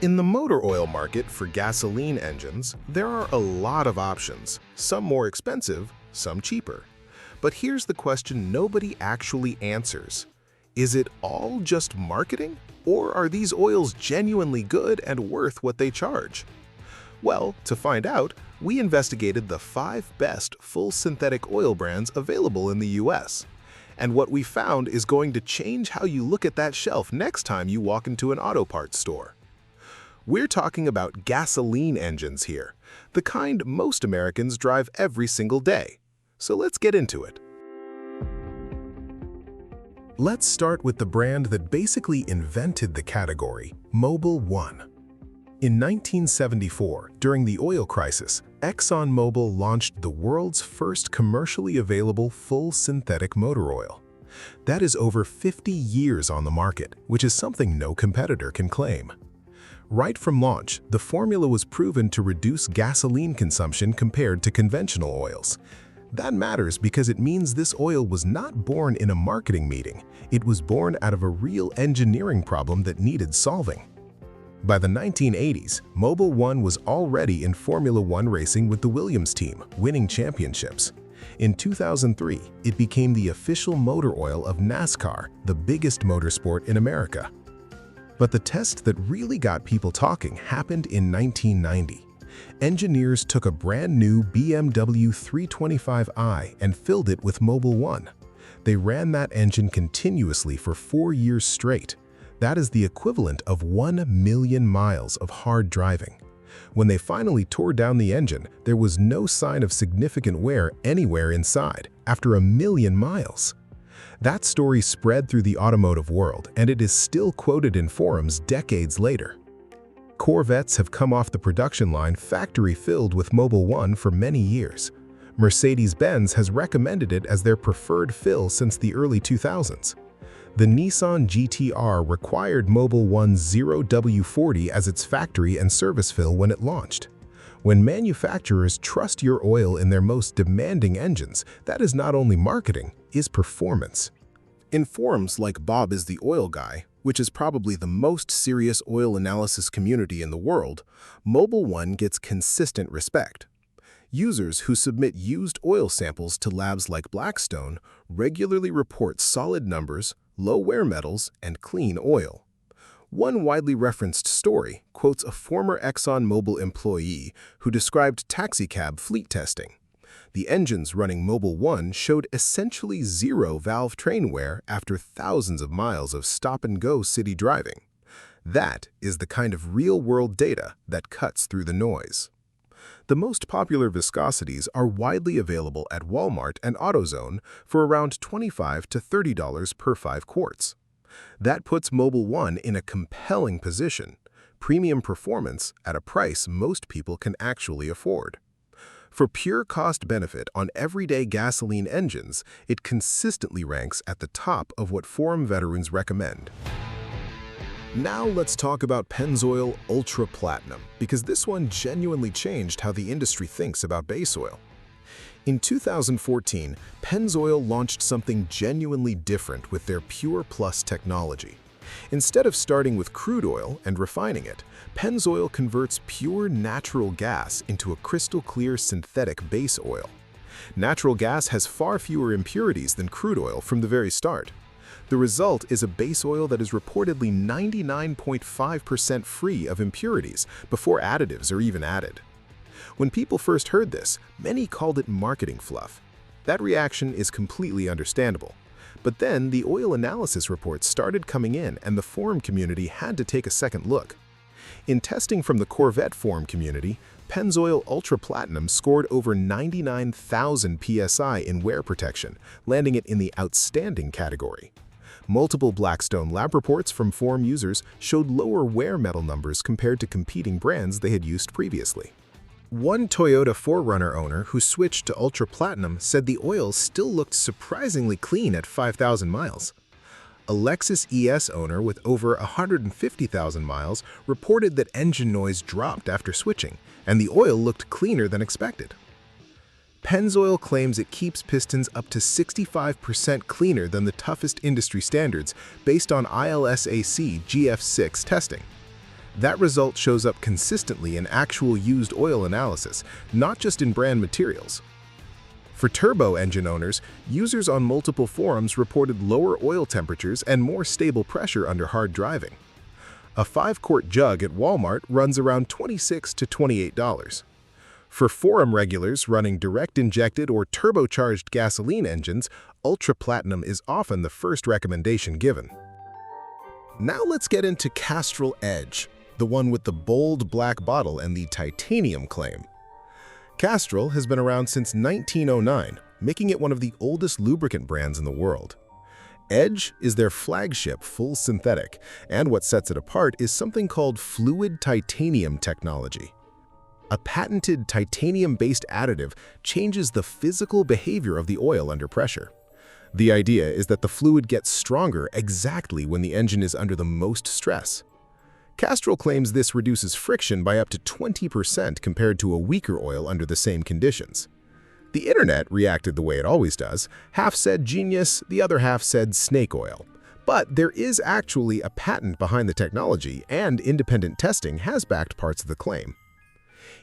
In the motor oil market for gasoline engines, there are a lot of options, some more expensive, some cheaper. But here's the question nobody actually answers. Is it all just marketing? Or are these oils genuinely good and worth what they charge? Well, to find out, we investigated the 5 best full synthetic oil brands available in the US. And what we found is going to change how you look at that shelf next time you walk into an auto parts store. We're talking about gasoline engines here, the kind most Americans drive every single day. So let's get into it. Let's start with the brand that basically invented the category, Mobil 1. In 1974, during the oil crisis, ExxonMobil launched the world's first commercially available full synthetic motor oil. That is over 50 years on the market, which is something no competitor can claim. Right from launch, the formula was proven to reduce gasoline consumption compared to conventional oils. That matters because it means this oil was not born in a marketing meeting. It was born out of a real engineering problem that needed solving. By the 1980s, Mobil 1 was already in Formula One racing with the Williams team, winning championships. In 2003, it became the official motor oil of NASCAR, the biggest motorsport in America. But the test that really got people talking happened in 1990. Engineers took a brand new BMW 325i and filled it with Mobil 1. They ran that engine continuously for 4 years straight. That is the equivalent of 1 million miles of hard driving. When they finally tore down the engine, there was no sign of significant wear anywhere inside after 1 million miles. That story spread through the automotive world, and it is still quoted in forums decades later. Corvettes have come off the production line factory-filled with Mobil 1 for many years. Mercedes-Benz has recommended it as their preferred fill since the early 2000s. The Nissan GT-R required Mobil 1's 0W40 as its factory and service fill when it launched. When manufacturers trust your oil in their most demanding engines, that is not only marketing, is performance. In forums like Bob is the Oil Guy, which is probably the most serious oil analysis community in the world, Mobil 1 gets consistent respect. Users who submit used oil samples to labs like Blackstone regularly report solid numbers, low wear metals, and clean oil. One widely referenced story quotes a former ExxonMobil employee who described taxicab fleet testing. The engines running Mobil 1 showed essentially zero valve train wear after thousands of miles of stop-and-go city driving. That is the kind of real-world data that cuts through the noise. The most popular viscosities are widely available at Walmart and AutoZone for around $25 to $30 per 5 quarts. That puts Mobil 1 in a compelling position, premium performance at a price most people can actually afford. For pure cost benefit on everyday gasoline engines, it consistently ranks at the top of what forum veterans recommend. Now let's talk about Pennzoil Ultra Platinum, because this one genuinely changed how the industry thinks about base oil. In 2014, Pennzoil launched something genuinely different with their Pure Plus technology. Instead of starting with crude oil and refining it, Pennzoil converts pure natural gas into a crystal-clear synthetic base oil. Natural gas has far fewer impurities than crude oil from the very start. The result is a base oil that is reportedly 99.5% free of impurities before additives are even added. When people first heard this, many called it marketing fluff. That reaction is completely understandable. But then the oil analysis reports started coming in and the forum community had to take a second look. In testing from the Corvette forum community, Pennzoil Ultra Platinum scored over 99,000 psi in wear protection, landing it in the outstanding category. Multiple Blackstone lab reports from forum users showed lower wear metal numbers compared to competing brands they had used previously. One Toyota 4Runner owner who switched to Ultra Platinum said the oil still looked surprisingly clean at 5,000 miles. A Lexus ES owner with over 150,000 miles reported that engine noise dropped after switching, and the oil looked cleaner than expected. Pennzoil claims it keeps pistons up to 65% cleaner than the toughest industry standards based on ILSAC GF6 testing. That result shows up consistently in actual used oil analysis, not just in brand materials. For turbo engine owners, users on multiple forums reported lower oil temperatures and more stable pressure under hard driving. A 5-quart jug at Walmart runs around $26 to $28. For forum regulars running direct-injected or turbocharged gasoline engines, Ultra Platinum is often the first recommendation given. Now let's get into Castrol Edge, the one with the bold black bottle and the titanium claim. Castrol has been around since 1909, making it one of the oldest lubricant brands in the world. Edge is their flagship full synthetic, and what sets it apart is something called fluid titanium technology. A patented titanium-based additive changes the physical behavior of the oil under pressure. The idea is that the fluid gets stronger exactly when the engine is under the most stress. Castrol claims this reduces friction by up to 20% compared to a weaker oil under the same conditions. The internet reacted the way it always does. Half said genius, the other half said snake oil. But there is actually a patent behind the technology, and independent testing has backed parts of the claim.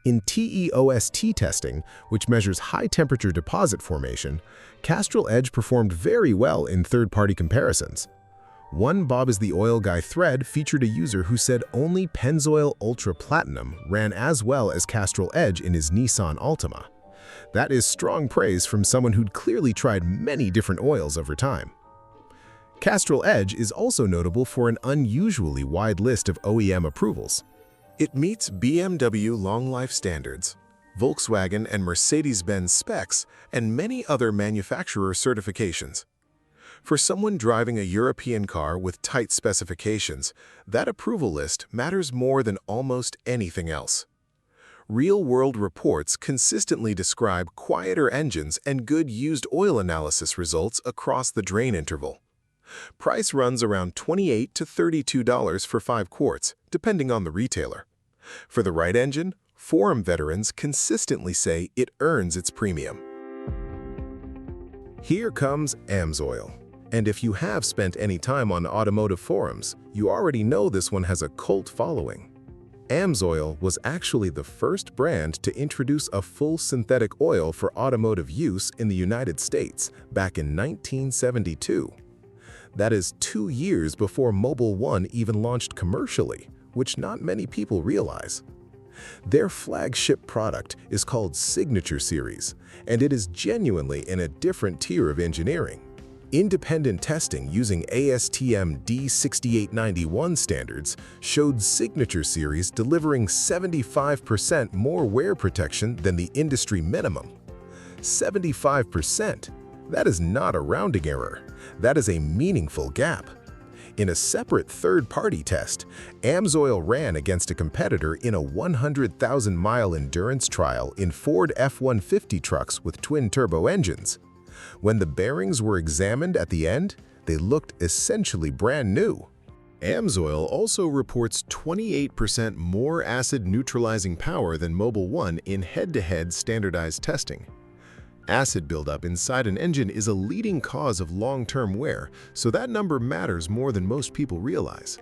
In TEOST testing, which measures high-temperature deposit formation, Castrol Edge performed very well in third-party comparisons. One Bob is the Oil Guy thread featured a user who said only Pennzoil Ultra Platinum ran as well as Castrol Edge in his Nissan Altima. That is strong praise from someone who'd clearly tried many different oils over time. Castrol Edge is also notable for an unusually wide list of OEM approvals. It meets BMW long life standards, Volkswagen and Mercedes-Benz specs, and many other manufacturer certifications. For someone driving a European car with tight specifications, that approval list matters more than almost anything else. Real-world reports consistently describe quieter engines and good used oil analysis results across the drain interval. Price runs around $28 to $32 for 5 quarts, depending on the retailer. For the right engine, forum veterans consistently say it earns its premium. Here comes AMSOIL. And if you have spent any time on automotive forums, you already know this one has a cult following. AMSOIL was actually the first brand to introduce a full synthetic oil for automotive use in the United States back in 1972. That is 2 years before Mobil 1 even launched commercially, which not many people realize. Their flagship product is called Signature Series, and it is genuinely in a different tier of engineering. Independent testing using ASTM D6891 standards showed Signature Series delivering 75% more wear protection than the industry minimum. 75%! That is not a rounding error. That is a meaningful gap. In a separate third-party test, AMSOIL ran against a competitor in a 100,000-mile endurance trial in Ford F-150 trucks with twin-turbo engines. When the bearings were examined at the end, they looked essentially brand new. AMSOIL also reports 28% more acid neutralizing power than Mobil 1 in head-to-head standardized testing. Acid buildup inside an engine is a leading cause of long-term wear, so that number matters more than most people realize.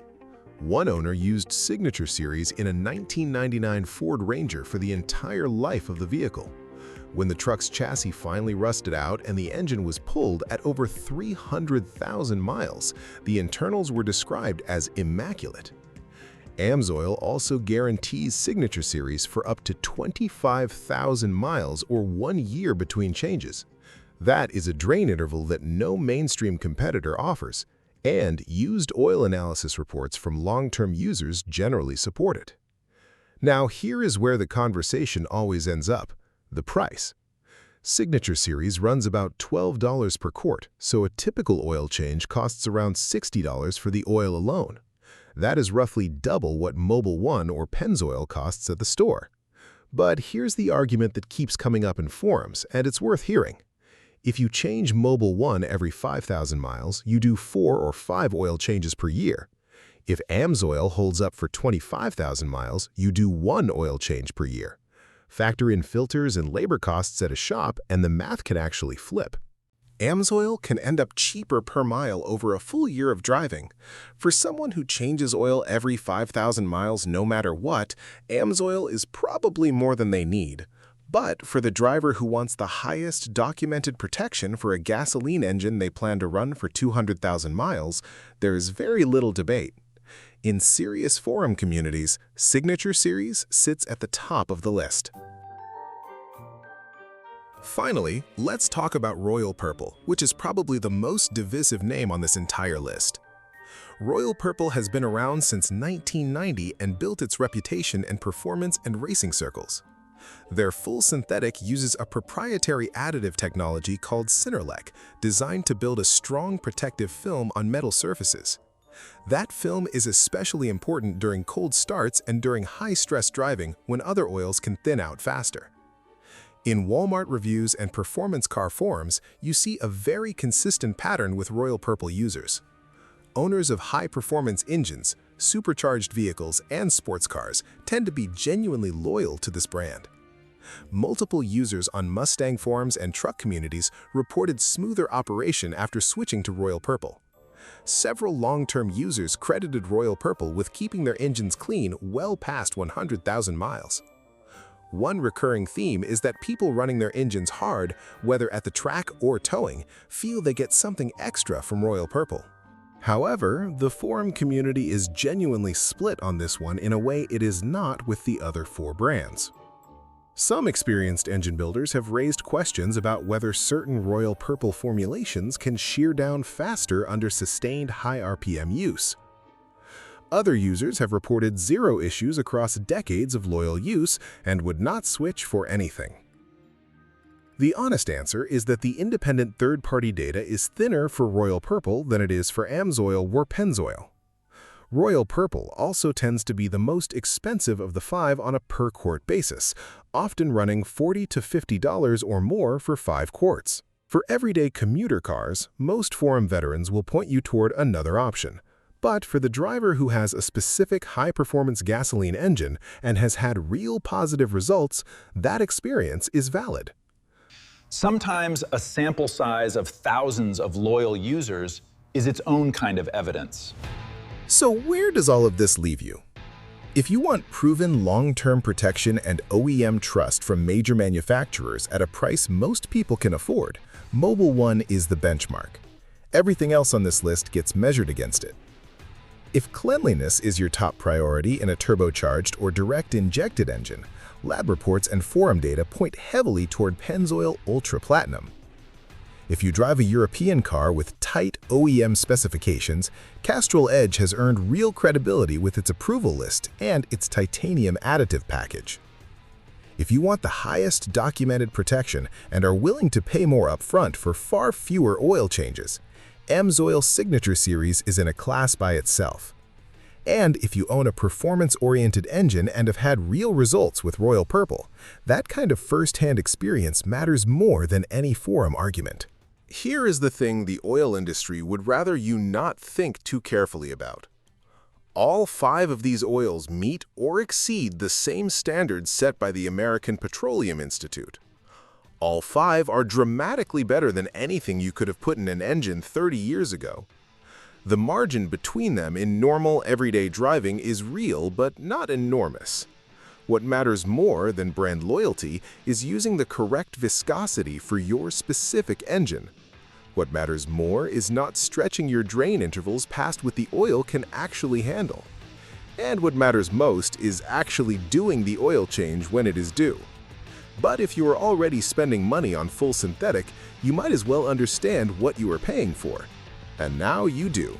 One owner used Signature Series in a 1999 Ford Ranger for the entire life of the vehicle. When the truck's chassis finally rusted out and the engine was pulled at over 300,000 miles, the internals were described as immaculate. AMSOIL also guarantees Signature Series for up to 25,000 miles or 1 year between changes. That is a drain interval that no mainstream competitor offers, and used oil analysis reports from long-term users generally support it. Now, here is where the conversation always ends up: the price. Signature Series runs about $12 per quart, so a typical oil change costs around $60 for the oil alone. That is roughly double what Mobil 1 or Pennzoil costs at the store. But here's the argument that keeps coming up in forums, and it's worth hearing. If you change Mobil 1 every 5,000 miles, you do 4 or 5 oil changes per year. If AMSOIL holds up for 25,000 miles, you do 1 oil change per year. Factor in filters and labor costs at a shop, and the math can actually flip. AMSOIL can end up cheaper per mile over a full year of driving. For someone who changes oil every 5,000 miles no matter what, AMSOIL is probably more than they need. But for the driver who wants the highest documented protection for a gasoline engine they plan to run for 200,000 miles, there is very little debate. In serious forum communities, Signature Series sits at the top of the list. Finally, let's talk about Royal Purple, which is probably the most divisive name on this entire list. Royal Purple has been around since 1990 and built its reputation in performance and racing circles. Their full synthetic uses a proprietary additive technology called Synerlec, designed to build a strong protective film on metal surfaces. That film is especially important during cold starts and during high-stress driving when other oils can thin out faster. In Walmart reviews and performance car forums, you see a very consistent pattern with Royal Purple users. Owners of high-performance engines, supercharged vehicles, and sports cars tend to be genuinely loyal to this brand. Multiple users on Mustang forums and truck communities reported smoother operation after switching to Royal Purple. Several long-term users credited Royal Purple with keeping their engines clean well past 100,000 miles. One recurring theme is that people running their engines hard, whether at the track or towing, feel they get something extra from Royal Purple. However, the forum community is genuinely split on this one in a way it is not with the other four brands. Some experienced engine builders have raised questions about whether certain Royal Purple formulations can shear down faster under sustained high RPM use. Other users have reported zero issues across decades of loyal use and would not switch for anything. The honest answer is that the independent third-party data is thinner for Royal Purple than it is for AMSOIL or Pennzoil. Royal Purple also tends to be the most expensive of the five on a per-quart basis, often running $40 to $50 or more for 5 quarts. For everyday commuter cars, most forum veterans will point you toward another option. But for the driver who has a specific high-performance gasoline engine and has had real positive results, that experience is valid. Sometimes a sample size of thousands of loyal users is its own kind of evidence. So where does all of this leave you? If you want proven long-term protection and OEM trust from major manufacturers at a price most people can afford, Mobil 1 is the benchmark. Everything else on this list gets measured against it. If cleanliness is your top priority in a turbocharged or direct-injected engine, lab reports and forum data point heavily toward Pennzoil Ultra Platinum. If you drive a European car with tight OEM specifications, Castrol Edge has earned real credibility with its approval list and its titanium additive package. If you want the highest documented protection and are willing to pay more upfront for far fewer oil changes, AMSOIL Signature Series is in a class by itself. And if you own a performance-oriented engine and have had real results with Royal Purple, that kind of first-hand experience matters more than any forum argument. Here is the thing the oil industry would rather you not think too carefully about. All 5 of these oils meet or exceed the same standards set by the American Petroleum Institute. All 5 are dramatically better than anything you could have put in an engine 30 years ago. The margin between them in normal, everyday driving is real but not enormous. What matters more than brand loyalty is using the correct viscosity for your specific engine. What matters more is not stretching your drain intervals past what the oil can actually handle. And what matters most is actually doing the oil change when it is due. But if you are already spending money on full synthetic, you might as well understand what you are paying for. And now you do.